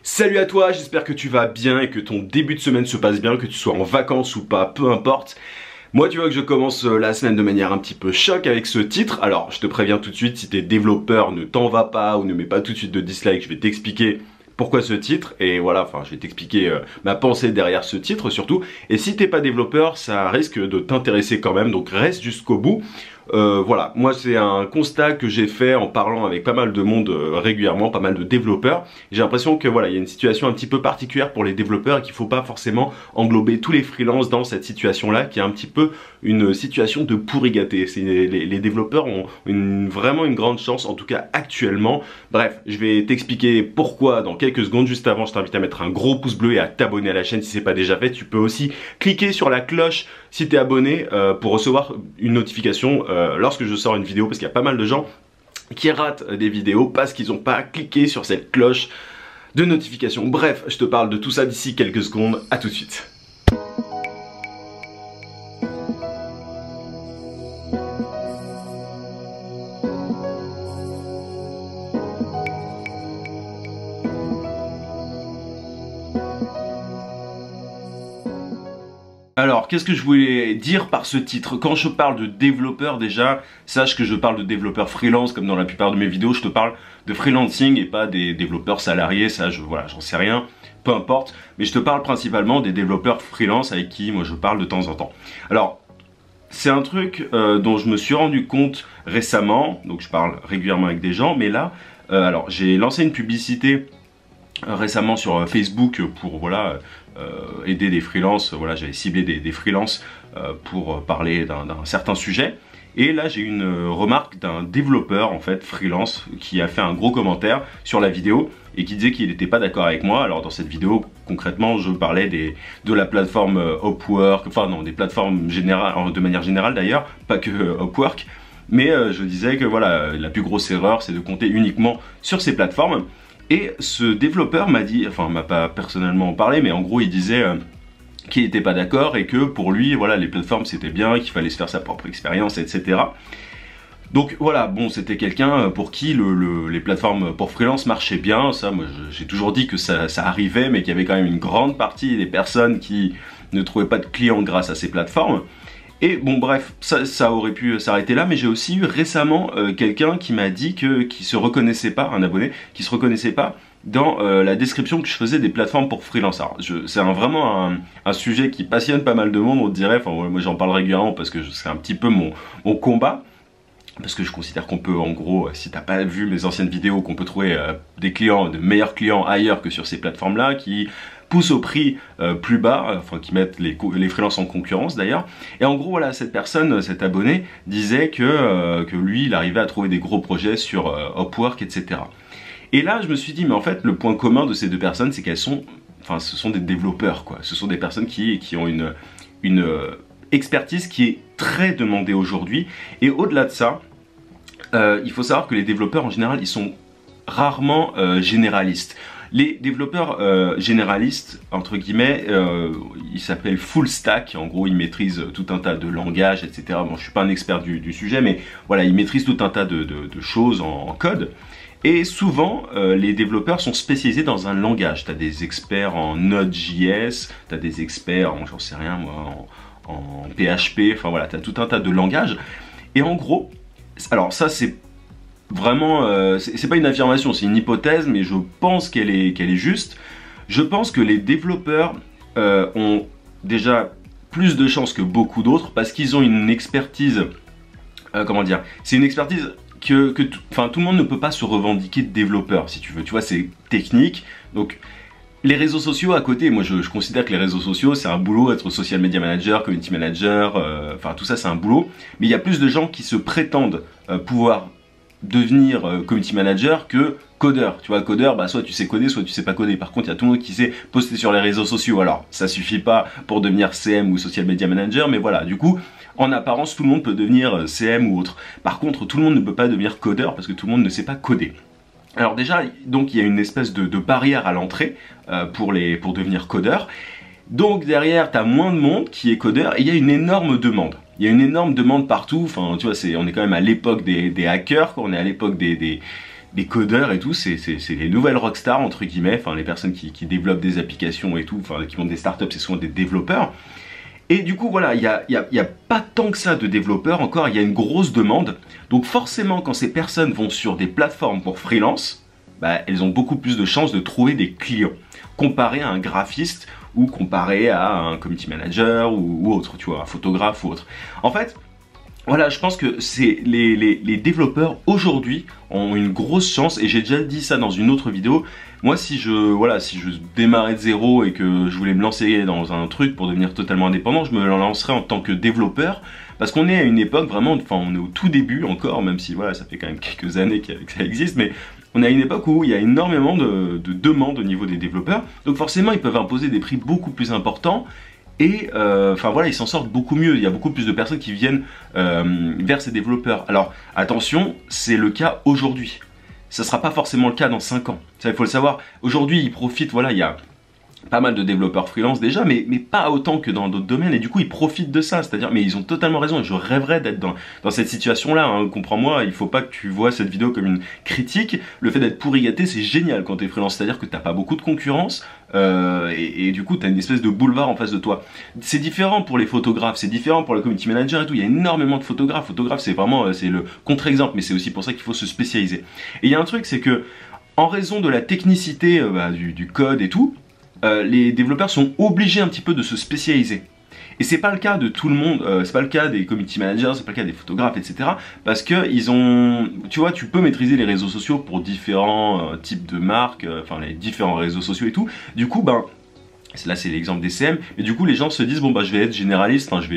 Salut à toi, j'espère que tu vas bien et que ton début de semaine se passe bien, que tu sois en vacances ou pas, peu importe. Moi tu vois que je commence la semaine de manière un petit peu choc avec ce titre. Alors je te préviens tout de suite, si t'es développeur, ne t'en va pas ou ne mets pas tout de suite de dislike, je vais t'expliquer pourquoi ce titre et voilà, enfin je vais t'expliquer ma pensée derrière ce titre surtout. Et si t'es pas développeur, ça risque de t'intéresser quand même, donc reste jusqu'au bout. Voilà, moi c'est un constat que j'ai fait en parlant avec pas mal de monde régulièrement, pas mal de développeurs. J'ai l'impression que voilà, il y a une situation un petit peu particulière pour les développeurs et qu'il faut pas forcément englober tous les freelances dans cette situation-là, qui est un petit peu une situation de pourri gâté. Les développeurs ont vraiment une grande chance, en tout cas actuellement. Bref, je vais t'expliquer pourquoi dans quelques secondes. Juste avant, je t'invite à mettre un gros pouce bleu et à t'abonner à la chaîne si c'est pas déjà fait. Tu peux aussi cliquer sur la cloche si tu es abonné pour recevoir une notification lorsque je sors une vidéo, parce qu'il y a pas mal de gens qui ratent des vidéos parce qu'ils n'ont pas cliqué sur cette cloche de notification. Bref, je te parle de tout ça d'ici quelques secondes. À tout de suite. Alors, qu'est-ce que je voulais dire par ce titre? Quand je parle de développeur, déjà, sache que je parle de développeur freelance, comme dans la plupart de mes vidéos, je te parle de freelancing et pas des développeurs salariés, ça, voilà, j'en sais rien, peu importe. Mais je te parle principalement des développeurs freelance avec qui, moi, je parle de temps en temps. Alors, c'est un truc dont je me suis rendu compte récemment, donc je parle régulièrement avec des gens, mais là, alors, j'ai lancé une publicité récemment sur Facebook pour, voilà, aider des freelances. Voilà, j'avais ciblé des freelances pour parler d'un certain sujet. Et là j'ai eu une remarque d'un développeur en fait freelance qui a fait un gros commentaire sur la vidéo et qui disait qu'il n'était pas d'accord avec moi. Alors dans cette vidéo concrètement je parlais de la plateforme Upwork, enfin non, des plateformes générales, de manière générale d'ailleurs, pas que Upwork. Mais je disais que voilà, la plus grosse erreur c'est de compter uniquement sur ces plateformes. Et ce développeur m'a dit, enfin m'a pas personnellement parlé, mais en gros il disait qu'il n'était pas d'accord et que pour lui, voilà, les plateformes c'était bien, qu'il fallait se faire sa propre expérience, etc. Donc voilà, bon, c'était quelqu'un pour qui les plateformes pour freelance marchaient bien. Ça, moi j'ai toujours dit que ça arrivait, mais qu'il y avait quand même une grande partie des personnes qui ne trouvaient pas de clients grâce à ces plateformes. Et bon bref, ça aurait pu s'arrêter là, mais j'ai aussi eu récemment quelqu'un qui m'a dit qu'il se reconnaissait pas, un abonné, qui se reconnaissait pas dans la description que je faisais des plateformes pour freelance. Alors c'est vraiment un sujet qui passionne pas mal de monde, on dirait, enfin moi j'en parle régulièrement parce que c'est un petit peu mon combat. Parce que je considère qu'on peut, en gros, si t'as pas vu mes anciennes vidéos, qu'on peut trouver des clients, de meilleurs clients ailleurs que sur ces plateformes-là, qui poussent au prix plus bas, enfin qui mettent les freelances en concurrence d'ailleurs. Et en gros, voilà, cette personne, cet abonné, disait que lui, il arrivait à trouver des gros projets sur Upwork, etc. Et là, je me suis dit, mais en fait, le point commun de ces deux personnes, c'est qu'elles sont, enfin, ce sont des développeurs, quoi. Ce sont des personnes qui ont une expertise qui est très demandée aujourd'hui. Et au-delà de ça, il faut savoir que les développeurs en général ils sont rarement généralistes. Les développeurs généralistes, entre guillemets, ils s'appellent full stack. En gros, ils maîtrisent tout un tas de langages, etc. Bon, je suis pas un expert du sujet, mais voilà, ils maîtrisent tout un tas de choses en code. Et souvent, les développeurs sont spécialisés dans un langage. Tu as des experts en Node.js, tu as des experts en, j'en sais rien moi, en PHP, enfin voilà, tu as tout un tas de langages. Et en gros, alors ça c'est vraiment, c'est pas une affirmation, c'est une hypothèse, mais je pense qu'elle est juste. Je pense que les développeurs ont déjà plus de chances que beaucoup d'autres parce qu'ils ont une expertise, comment dire, c'est une expertise que tout le monde ne peut pas se revendiquer de développeur, si tu veux, tu vois, c'est technique. Donc les réseaux sociaux à côté, moi je considère que les réseaux sociaux c'est un boulot, être social media manager, community manager, enfin tout ça c'est un boulot. Mais il y a plus de gens qui se prétendent pouvoir devenir community manager que codeur. Tu vois, codeur, bah soit tu sais coder, soit tu sais pas coder. Par contre, il y a tout le monde qui sait poster sur les réseaux sociaux. Alors, ça suffit pas pour devenir CM ou social media manager, mais voilà, du coup, en apparence, tout le monde peut devenir CM ou autre. Par contre, tout le monde ne peut pas devenir codeur parce que tout le monde ne sait pas coder. Alors déjà, donc il y a une espèce de barrière à l'entrée pour devenir codeur. Donc derrière, tu as moins de monde qui est codeur et il y a une énorme demande. Il y a une énorme demande partout. Enfin, tu vois, on est quand même à l'époque des hackers, on est à l'époque des les codeurs et tout, c'est les nouvelles rockstars entre guillemets, enfin les personnes qui développent des applications et tout, enfin qui montent des startups, c'est souvent des développeurs. Et du coup voilà, il y a pas tant que ça de développeurs encore, il y a une grosse demande. Donc forcément quand ces personnes vont sur des plateformes pour freelance, bah, elles ont beaucoup plus de chances de trouver des clients, comparé à un graphiste ou comparé à un community manager ou autre, tu vois, un photographe ou autre. En fait, voilà, je pense que c'est les développeurs aujourd'hui ont une grosse chance, et j'ai déjà dit ça dans une autre vidéo. Moi, si je démarrais de zéro et que je voulais me lancer dans un truc pour devenir totalement indépendant, je me lancerais en tant que développeur, parce qu'on est à une époque vraiment, enfin on est au tout début encore, même si voilà, ça fait quand même quelques années que ça existe, mais on est à une époque où il y a énormément de demandes au niveau des développeurs, donc forcément ils peuvent imposer des prix beaucoup plus importants. Et enfin voilà, ils s'en sortent beaucoup mieux. Il y a beaucoup plus de personnes qui viennent vers ces développeurs. Alors attention, c'est le cas aujourd'hui. Ça ne sera pas forcément le cas dans 5 ans. Ça, il faut le savoir. Aujourd'hui, ils profitent, voilà, il y a pas mal de développeurs freelance déjà, mais pas autant que dans d'autres domaines, et du coup ils profitent de ça, c'est-à-dire, mais ils ont totalement raison, et je rêverais d'être dans cette situation-là, hein. Comprends-moi, il faut pas que tu vois cette vidéo comme une critique, le fait d'être pourri gâté c'est génial quand t'es freelance, c'est-à-dire que t'as pas beaucoup de concurrence, et du coup t'as une espèce de boulevard en face de toi. C'est différent pour les photographes, c'est différent pour le community manager et tout, il y a énormément de photographes, c'est vraiment, c'est le contre-exemple, mais c'est aussi pour ça qu'il faut se spécialiser. Et il y a un truc, c'est que, en raison de la technicité du code et tout, les développeurs sont obligés un petit peu de se spécialiser. Et c'est pas le cas de tout le monde, c'est pas le cas des community managers, c'est pas le cas des photographes, etc. Parce que ils ont, tu vois, tu peux maîtriser les réseaux sociaux pour différents types de marques, enfin les différents réseaux sociaux et tout. Du coup, ben, là c'est l'exemple des CM, mais du coup les gens se disent bon bah je vais être généraliste, enfin je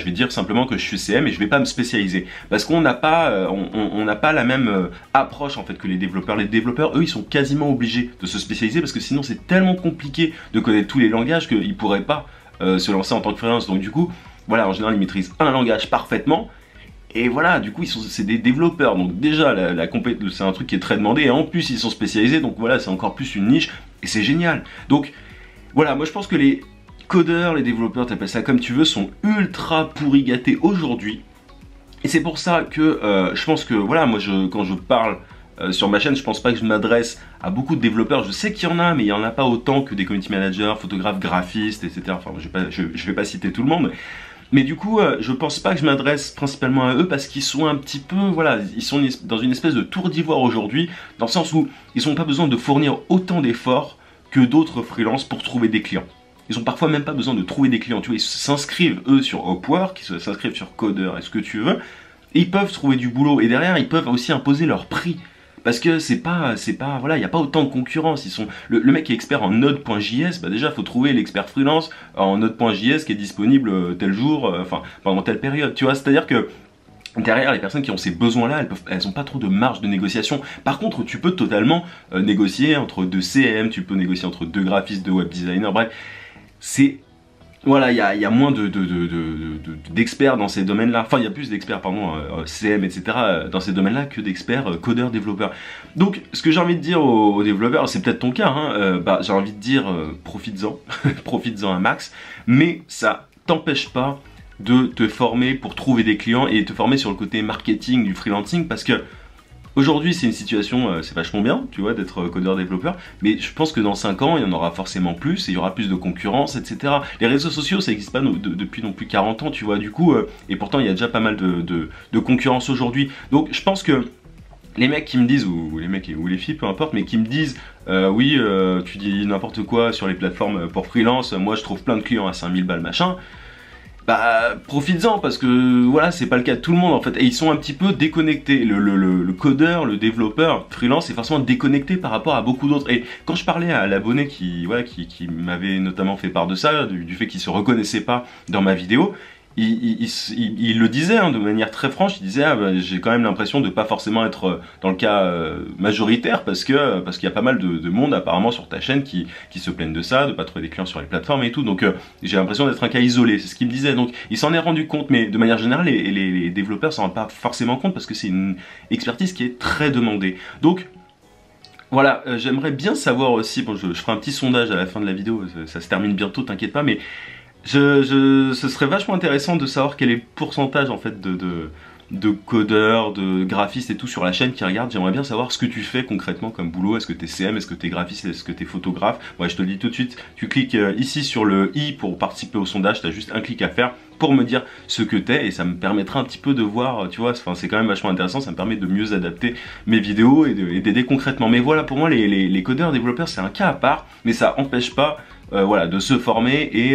vais dire simplement que je suis CM et je vais pas me spécialiser parce qu'on n'a pas on n'a pas la même approche en fait que les développeurs. Les développeurs eux ils sont quasiment obligés de se spécialiser parce que sinon c'est tellement compliqué de connaître tous les langages qu'ils pourraient pas se lancer en tant que freelance. Donc du coup voilà, en général ils maîtrisent un langage parfaitement. Et voilà, du coup, c'est des développeurs, donc déjà, c'est un truc qui est très demandé, et en plus, ils sont spécialisés, donc voilà, c'est encore plus une niche, et c'est génial. Donc, voilà, moi je pense que les codeurs, les développeurs, t'appelles ça comme tu veux, sont ultra pourri gâtés aujourd'hui. Et c'est pour ça que je pense que, voilà, moi quand je parle sur ma chaîne, je pense pas que je m'adresse à beaucoup de développeurs. Je sais qu'il y en a, mais il n'y en a pas autant que des community managers, photographes, graphistes, etc. Enfin, je vais pas citer tout le monde. Mais du coup, je pense pas que je m'adresse principalement à eux parce qu'ils sont un petit peu, voilà, ils sont dans une espèce de tour d'ivoire aujourd'hui, dans le sens où ils n'ont pas besoin de fournir autant d'efforts que d'autres freelances pour trouver des clients. Ils ont parfois même pas besoin de trouver des clients, tu vois, ils s'inscrivent eux sur Upwork, ils s'inscrivent sur Coder, est-ce que tu veux, et ils peuvent trouver du boulot, et derrière ils peuvent aussi imposer leur prix. Parce que c'est pas, voilà, il n'y a pas autant de concurrence. Le mec qui est expert en Node.js, bah déjà, faut trouver l'expert freelance en Node.js qui est disponible tel jour, enfin, pendant telle période, tu vois. C'est-à-dire que derrière, les personnes qui ont ces besoins-là, elles n'ont pas trop de marge de négociation. Par contre, tu peux totalement négocier entre 2 CM, tu peux négocier entre 2 graphistes, 2 web designers, bref. Voilà, il y a moins d'experts dans ces domaines-là. Enfin, il y a plus d'experts, pardon, CM, etc. dans ces domaines-là que d'experts codeurs, développeurs. Donc, ce que j'ai envie de dire aux développeurs, c'est peut-être ton cas, hein, j'ai envie de dire, profites-en, profites-en un max, mais ça t'empêche pas de te former pour trouver des clients et te former sur le côté marketing du freelancing parce que aujourd'hui c'est une situation, c'est vachement bien, tu vois, d'être codeur développeur, mais je pense que dans 5 ans il y en aura forcément plus et il y aura plus de concurrence, etc. Les réseaux sociaux ça n'existe pas depuis non plus 40 ans, tu vois, du coup, et pourtant il y a déjà pas mal de concurrence aujourd'hui. Donc je pense que les mecs qui me disent, ou les mecs ou les filles, peu importe, mais qui me disent oui, tu dis n'importe quoi sur les plateformes pour freelance, moi je trouve plein de clients à 5000 balles machin. Bah, profites-en parce que voilà, c'est pas le cas de tout le monde en fait. Et ils sont un petit peu déconnectés. Le codeur, le développeur freelance est forcément déconnecté par rapport à beaucoup d'autres. Et quand je parlais à l'abonné qui m'avait notamment fait part de ça, du fait qu'il se reconnaissait pas dans ma vidéo, il le disait hein, de manière très franche, il disait ah, bah, j'ai quand même l'impression de pas forcément être dans le cas majoritaire parce qu'il y a pas mal de monde apparemment sur ta chaîne qui se plaignent de ça, de pas trouver des clients sur les plateformes et tout, donc j'ai l'impression d'être un cas isolé, c'est ce qu'il me disait. Donc il s'en est rendu compte, mais de manière générale les développeurs s'en rendent pas forcément compte parce que c'est une expertise qui est très demandée. Donc voilà, j'aimerais bien savoir aussi, bon je ferai un petit sondage à la fin de la vidéo, ça se termine bientôt, t'inquiète pas, mais ce serait vachement intéressant de savoir quel est le pourcentage en fait de codeurs, de graphistes et tout sur la chaîne qui regardent. J'aimerais bien savoir ce que tu fais concrètement comme boulot. Est-ce que t'es CM, est-ce que t'es graphiste, est-ce que t'es photographe? Ouais, je te le dis tout de suite, tu cliques ici sur le i pour participer au sondage, t'as juste un clic à faire pour me dire ce que t'es et ça me permettra un petit peu de voir, tu vois, c'est quand même vachement intéressant, ça me permet de mieux adapter mes vidéos et d'aider concrètement. Mais voilà, pour moi les codeurs, développeurs, c'est un cas à part, mais ça empêche pas voilà, de se former et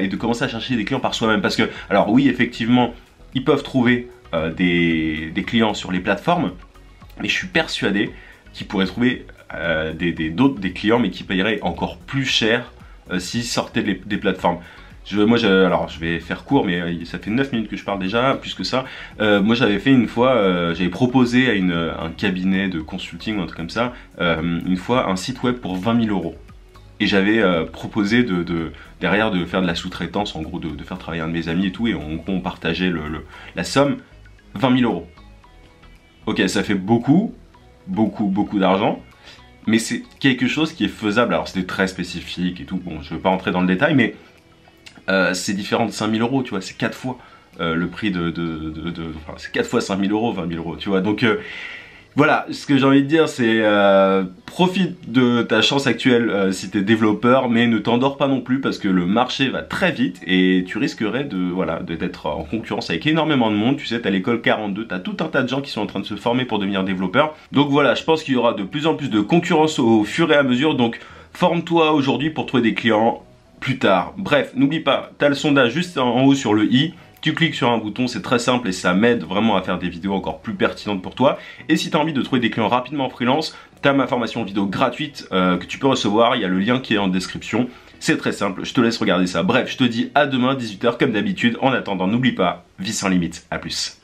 de commencer à chercher des clients par soi-même. Parce que, alors oui, effectivement, ils peuvent trouver des clients sur les plateformes, mais je suis persuadé qu'ils pourraient trouver des clients, mais qui paieraient encore plus cher s'ils sortaient des plateformes. Alors je vais faire court, mais ça fait 9 minutes que je parle déjà, plus que ça. Moi j'avais fait une fois, j'avais proposé à un cabinet de consulting ou un truc comme ça, une fois un site web pour 20 000 euros. Et j'avais proposé derrière de faire de la sous-traitance, en gros de faire travailler un de mes amis et tout, et on partageait la somme, 20 000 euros. Ok, ça fait beaucoup d'argent, mais c'est quelque chose qui est faisable. Alors c'était très spécifique et tout, bon je ne veux pas rentrer dans le détail, mais c'est différent de 5 000 euros, tu vois, c'est 4 fois le prix enfin, c'est 4 fois 5 000 euros, 20 000 euros, tu vois, donc voilà, ce que j'ai envie de dire c'est profite de ta chance actuelle si t'es développeur, mais ne t'endors pas non plus parce que le marché va très vite et tu risquerais d'être en concurrence avec énormément de monde. Tu sais, t'as l'école 42, t'as tout un tas de gens qui sont en train de se former pour devenir développeur. Donc voilà, je pense qu'il y aura de plus en plus de concurrence au fur et à mesure, donc forme-toi aujourd'hui pour trouver des clients plus tard. Bref, n'oublie pas, t'as le sondage juste en haut sur le i. Tu cliques sur un bouton, c'est très simple et ça m'aide vraiment à faire des vidéos encore plus pertinentes pour toi. Et si tu as envie de trouver des clients rapidement en freelance, tu as ma formation vidéo gratuite que tu peux recevoir. Il y a le lien qui est en description. C'est très simple, je te laisse regarder ça. Bref, je te dis à demain 18 h comme d'habitude. En attendant, n'oublie pas, vie sans limite. À plus.